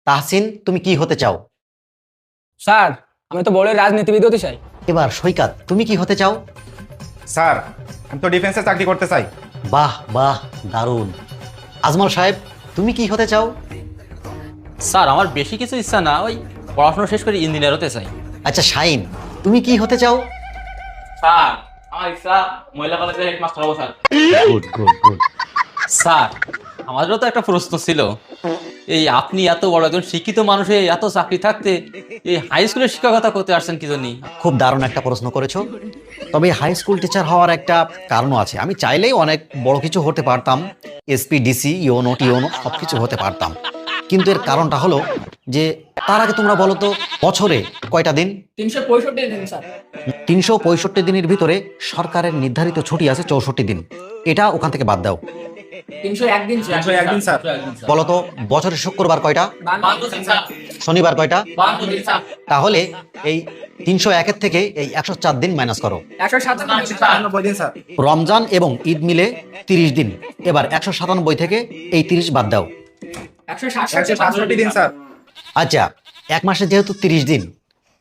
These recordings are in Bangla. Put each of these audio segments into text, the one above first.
তাহসিন, তুমি কি হতে চাও? স্যার, আমি তো বড় রাজনীতিবিদ হতে চাই। এবার সৈকত, তুমি কি হতে চাও? স্যার, আমি তো ডিফেন্সে চাকরি করতে চাই। বাহ বাহ, দারুণ। আজমল সাহেব, তুমি কি হতে চাও? স্যার, আমার বেশি কিছু ইচ্ছা না, ওই পড়াশোনা শেষ করে ইঞ্জিনিয়ার হতে চাই। আচ্ছা শাহিন, তুমি কি হতে চাও? স্যার, আমার ইচ্ছা মহিলা কলেজের হেডমাস্টার হবো sir. Good good good. Sir, আমাদেরও তো একটা প্রশ্ন ছিল, এই আপনি এত বড় একজন শিক্ষিত মানুষে এত চাকরি থাকতে এই হাই স্কুলের শিক্ষকতা করতে আসছেন কি জন্য? খুব দারুণ একটা প্রশ্ন করেছো। তবে হাই স্কুল টিচার হওয়ার একটা কারণও আছে। আমি চাইলেই অনেক বড় কিছু হতে পারতাম, এসপি, ডিসি, ইওনো, টিওনো সব কিছু হতে পারতাম। কিন্তু এর কারণটা হলো যে, তার আগে তোমরা বলো তো, বছরে কয়টা দিন? 365 দিন স্যার। 365 দিনের ভিতরে সরকারের নির্ধারিত ছুটি আছে 64 দিন। এটা ওখান থেকে বাদ দাও। 301 দিন স্যার। 301 দিন স্যার। বলো তো, বছরে শুক্রবার কয়টা, শনিবার কয়টা? তাহলে এই 301 থেকে এই 104 দিন মাইনাস করো। 197 দিন স্যার। রমজান এবং ঈদ মিলে 30 দিন। এবার 197 থেকে এই 30 বাদ দাও। 167 দিন স্যার। আচ্ছা, এক মাসে যেহেতু 30 দিন,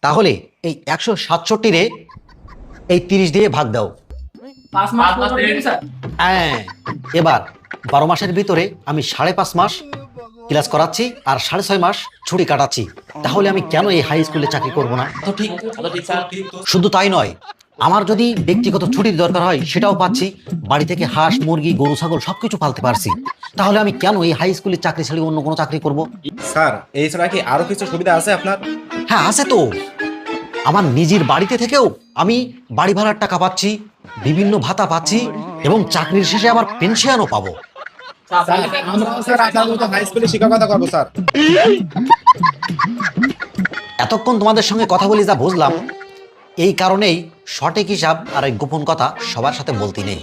তাহলে এই 167 রে এই 30 দিয়ে ভাগ দাও। 5 মাস 15 দিন স্যার। হ্যাঁ, এবার 12 মাসের ভিতরে আমি 5.5 মাস ক্লাস করাচ্ছি আর 6.5 মাস ছুটি কাটাচ্ছি। তাহলে আমি কেন এই হাই স্কুলে চাকরি করব না? তো ঠিক স্যার। শুধু তাই নয়, আমার যদি ব্যক্তিগত ছুটির দরকার হয় সেটাও পাচ্ছি। বাড়ি থেকে হাঁস, মুরগি, গরু, ছাগল সবকিছু পালতে পারছি। তাহলে আমি কেন এই হাই স্কুলের চাকরি ছেড়ে অন্য কোনো চাকরি করব? স্যার, এই ছাড়া কি আরো কিছু সুবিধা আছে আপনার? হ্যাঁ, আছে তো। আমার নিজের বাড়িতে থেকেও আমি বাড়ি ভাড়ার টাকা পাচ্ছি, বিভিন্ন ভাতা পাচ্ছি এবং চাকরির শেষে আবার পেনশনও পাবো। স্যার, আমরাও স্যার আপনার মতো হাই স্কুলে শিক্ষকতা করব স্যার। এতক্ষণ তোমাদের সঙ্গে কথা বলি যা বুঝলাম, এই কারণেই সঠিক হিসাব আর এই গোপন কথা সবার সাথে বলতে নেই।